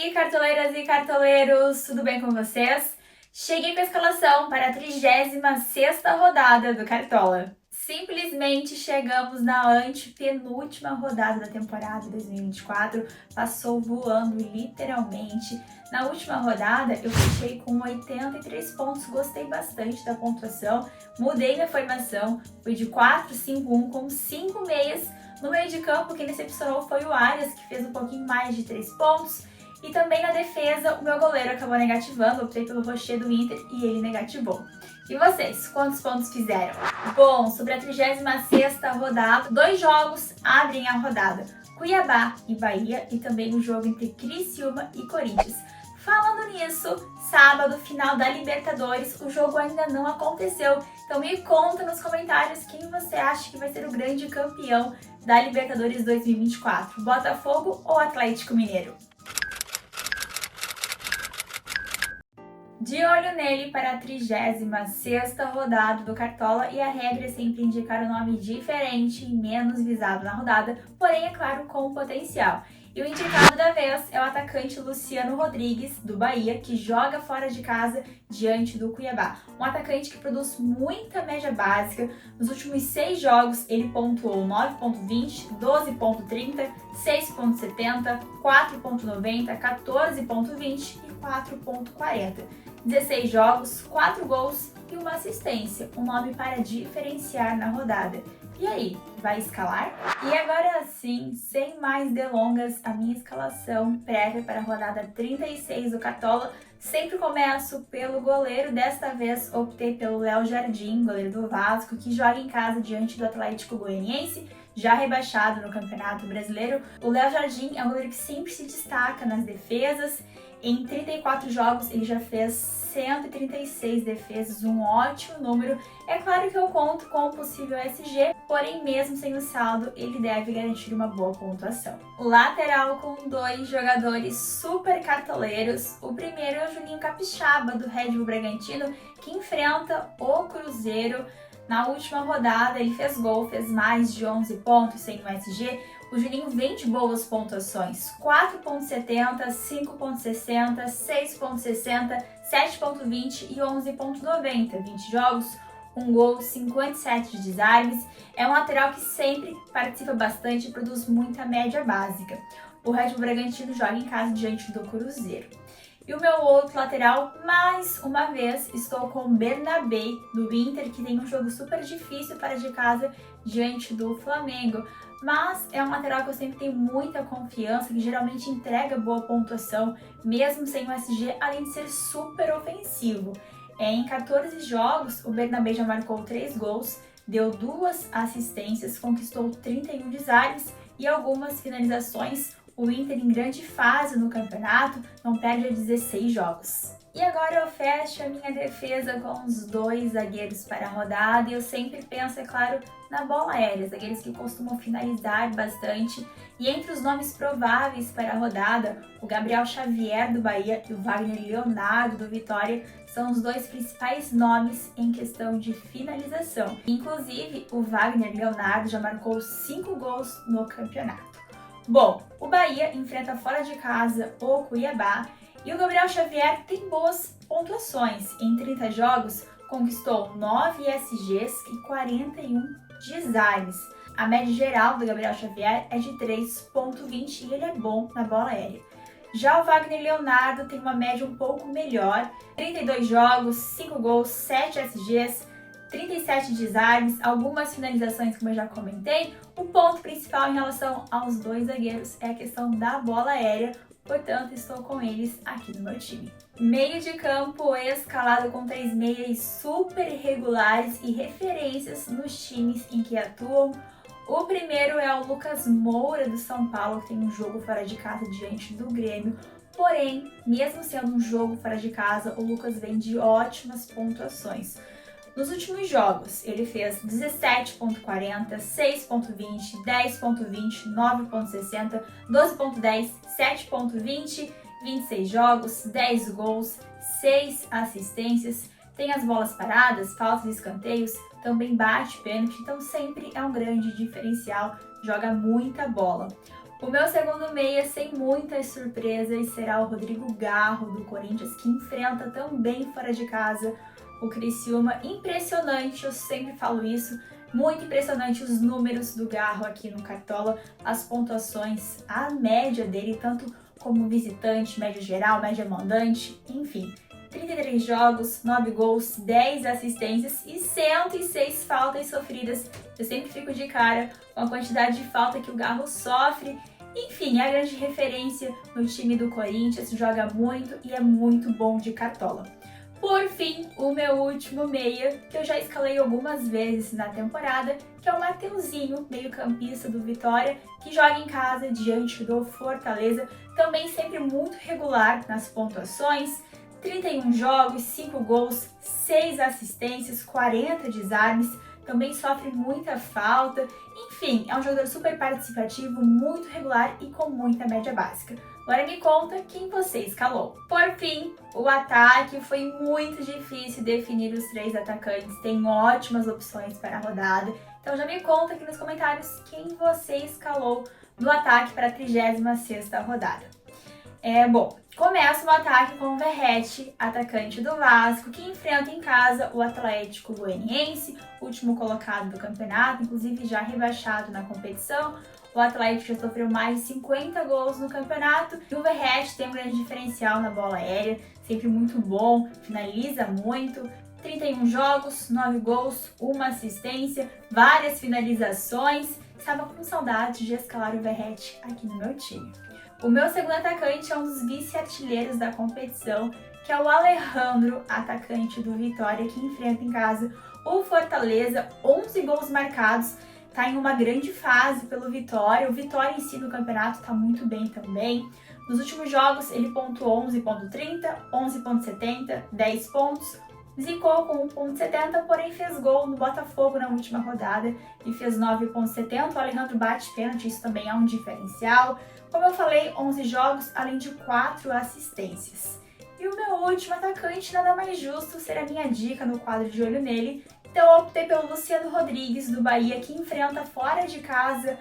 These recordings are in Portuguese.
aí, cartoleiras e cartoleiros, tudo bem com vocês? Cheguei com a escalação para a 36ª rodada do Cartola. Simplesmente chegamos na antepenúltima rodada da temporada 2024, passou voando literalmente. Na última rodada eu fechei com 83 pontos, gostei bastante da pontuação, mudei minha formação, fui de 4-5-1 com 5 meias. No meio de campo, quem decepcionou foi o Arias, que fez um pouquinho mais de 3 pontos. E também na defesa, o meu goleiro acabou negativando, optei pelo Rocher do Inter e ele negativou. E vocês, quantos pontos fizeram? Bom, sobre a 36ª rodada, 2 jogos abrem a rodada. Cuiabá e Bahia e também o jogo entre Criciúma e Corinthians. Falando nisso, sábado, final da Libertadores, o jogo ainda não aconteceu. Então me conta nos comentários quem você acha que vai ser o grande campeão da Libertadores 2024, Botafogo ou Atlético Mineiro? De olho nele para a 36ª rodada do Cartola, e a regra é sempre indicar um nome diferente e menos visado na rodada, porém, é claro, com potencial. E o indicado da vez é o atacante Luciano Rodrigues, do Bahia, que joga fora de casa diante do Cuiabá. Um atacante que produz muita média básica. Nos últimos 6 jogos, ele pontuou 9.20, 12.30, 6.70, 4.90, 14.20 e 4.40. 16 jogos, 4 gols e uma assistência. Um nome para diferenciar na rodada. E aí, vai escalar? E agora sim, sem mais delongas, a minha escalação prévia para a rodada 36 do Cartola. Sempre começo pelo goleiro, desta vez optei pelo Léo Jardim, goleiro do Vasco, que joga em casa diante do Atlético Goianiense, já rebaixado no Campeonato Brasileiro. O Léo Jardim é um goleiro que sempre se destaca nas defesas. Em 34 jogos ele já fez 136 defesas, um ótimo número. É claro que eu conto com o possível SG, porém mesmo sem o saldo ele deve garantir uma boa pontuação. Lateral com 2 jogadores super cartoleiros. O primeiro é o Juninho Capixaba, do Red Bull Bragantino, que enfrenta o Cruzeiro. Na última rodada ele fez gol, fez mais de 11 pontos sem o SG. O Juninho vem de boas pontuações, 4.70, 5.60, 6.60, 7.20 e 11.90, 20 jogos, 1 gol, 57 de desarmes. É um lateral que sempre participa bastante e produz muita média básica. O Red Bull Bragantino joga em casa diante do Cruzeiro. E o meu outro lateral, mais uma vez, estou com o Bernabé, do Inter, que tem um jogo super difícil para de casa diante do Flamengo. Mas é um lateral que eu sempre tenho muita confiança, que geralmente entrega boa pontuação, mesmo sem o SG, além de ser super ofensivo. Em 14 jogos, o Bernabé já marcou 3 gols, deu 2 assistências, conquistou 31 desarmes e algumas finalizações. O Inter em grande fase no campeonato, não perde a 16 jogos. E agora eu fecho a minha defesa com os 2 zagueiros para a rodada, e eu sempre penso, é claro, na bola aérea, zagueiros que costumam finalizar bastante. E entre os nomes prováveis para a rodada, o Gabriel Xavier do Bahia e o Wagner Leonardo do Vitória são os 2 principais nomes em questão de finalização. Inclusive, o Wagner Leonardo já marcou 5 gols no campeonato. Bom, o Bahia enfrenta fora de casa o Cuiabá e o Gabriel Xavier tem boas pontuações. Em 30 jogos, conquistou 9 SGs e 41 desarmes. A média geral do Gabriel Xavier é de 3.20 e ele é bom na bola aérea. Já o Wagner Leonardo tem uma média um pouco melhor, 32 jogos, 5 gols, 7 SGs, 37 desarmes, algumas finalizações, como eu já comentei. O ponto principal em relação aos 2 zagueiros é a questão da bola aérea, portanto estou com eles aqui no meu time. Meio de campo escalado com 3 meias super regulares e referências nos times em que atuam. O primeiro é o Lucas Moura, do São Paulo, que tem um jogo fora de casa diante do Grêmio. Porém, mesmo sendo um jogo fora de casa, o Lucas vem de ótimas pontuações. Nos últimos jogos, ele fez 17.40, 6.20, 10.20, 9.60, 12.10, 7.20, 26 jogos, 10 gols, 6 assistências, tem as bolas paradas, faltas e escanteios, também bate pênalti, então sempre é um grande diferencial, joga muita bola. O meu segundo meia, sem muitas surpresas, será o Rodrigo Garro, do Corinthians, que enfrenta também fora de casa o Criciúma. Impressionante, eu sempre falo isso, muito impressionante os números do Garro aqui no Cartola, as pontuações, a média dele, tanto como visitante, média geral, média mandante, enfim. 33 jogos, 9 gols, 10 assistências e 106 faltas sofridas. Eu sempre fico de cara com a quantidade de falta que o Garro sofre. Enfim, é a grande referência no time do Corinthians, joga muito e é muito bom de cartola. Por fim, o meu último meia, que eu já escalei algumas vezes na temporada, que é o Mateuzinho, meio-campista do Vitória, que joga em casa diante do Fortaleza, também sempre muito regular nas pontuações. 31 jogos, 5 gols, 6 assistências, 40 desarmes, também sofre muita falta. Enfim, é um jogador super participativo, muito regular e com muita média básica. Agora me conta quem você escalou. Por fim, o ataque foi muito difícil definir os 3 atacantes, tem ótimas opções para a rodada. Então já me conta aqui nos comentários quem você escalou no ataque para a 36ª rodada. Bom, começa o ataque com o Verratti, atacante do Vasco, que enfrenta em casa o Atlético Goianiense, último colocado do campeonato, inclusive já rebaixado na competição. O Atlético já sofreu mais de 50 gols no campeonato e o Verratti tem um grande diferencial na bola aérea, sempre muito bom, finaliza muito. 31 jogos, 9 gols, 1 assistência, várias finalizações. Estava com saudade de escalar o Verratti aqui no meu time. O meu segundo atacante é um dos vice-artilheiros da competição, que é o Alejandro, atacante do Vitória, que enfrenta em casa o Fortaleza, 11 gols marcados, está em uma grande fase pelo Vitória. O Vitória em si no campeonato está muito bem também. Nos últimos jogos ele pontuou 11.30, 11.70, 10 pontos, zicou com 1.70, porém fez gol no Botafogo na última rodada e fez 9.70. O Alejandro bate pênalti, isso também é um diferencial. Como eu falei, 11 jogos, além de 4 assistências. E o meu último atacante, nada mais justo ser a minha dica no quadro de olho nele. Então eu optei pelo Luciano Rodrigues, do Bahia, que enfrenta fora de casa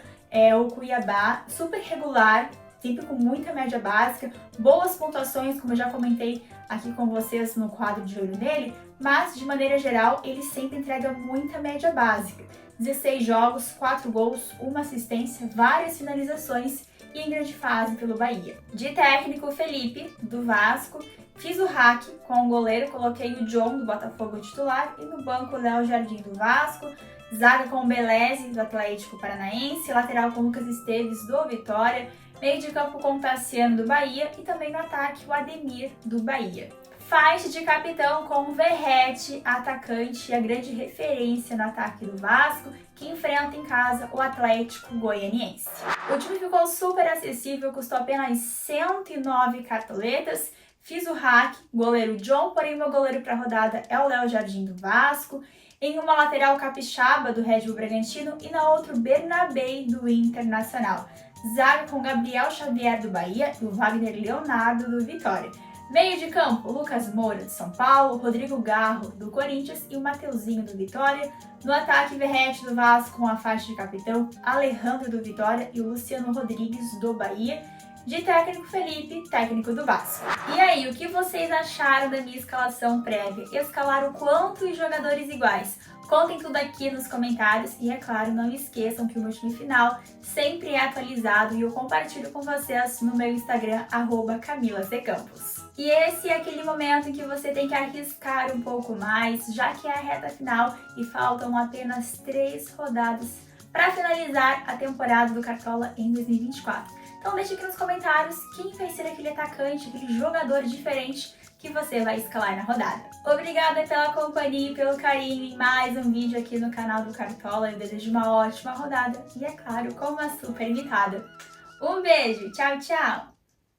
o Cuiabá, super regular, sempre com muita média básica, boas pontuações, como eu já comentei aqui com vocês no quadro de olho nele, mas de maneira geral ele sempre entrega muita média básica. 16 jogos, 4 gols, 1 assistência, várias finalizações e em grande fase pelo Bahia. De técnico, Felipe, do Vasco. Fiz o hack com o goleiro, coloquei o John do Botafogo titular e no banco o Léo Jardim do Vasco. Zaga com o Beleze do Atlético Paranaense, lateral com o Lucas Esteves do Vitória, meio de campo com o Tassiano do Bahia e também no ataque o Ademir do Bahia. Faixa de capitão com o Verratti, atacante e a grande referência no ataque do Vasco, que enfrenta em casa o Atlético Goianiense. O time ficou super acessível, custou apenas 109 cartoletas. Fiz o hack, goleiro John, porém meu goleiro para a rodada é o Léo Jardim do Vasco. Em uma lateral Capixaba do Red Bull Bragantino e na outra Bernabé do Internacional. Zaga com Gabriel Xavier do Bahia e o Wagner Leonardo do Vitória. Meio de campo, Lucas Moura do São Paulo, Rodrigo Garro do Corinthians e o Mateuzinho do Vitória. No ataque, Verratti do Vasco com a faixa de capitão, Alejandro do Vitória e o Luciano Rodrigues do Bahia. De técnico, Felipe, técnico do Vasco. E aí, o que vocês acharam da minha escalação prévia? Escalaram quantos jogadores iguais? Contem tudo aqui nos comentários e, é claro, não esqueçam que o meu time final sempre é atualizado e eu compartilho com vocês no meu Instagram, @CamilaCCampos. E esse é aquele momento em que você tem que arriscar um pouco mais, já que é a reta final e faltam apenas 3 rodadas para finalizar a temporada do Cartola em 2024. Então deixa aqui nos comentários quem vai ser aquele atacante, aquele jogador diferente que você vai escalar na rodada. Obrigada pela companhia e pelo carinho em mais um vídeo aqui no canal do Cartola. Eu desejo uma ótima rodada e, é claro, com uma super imitada. Um beijo, tchau, tchau!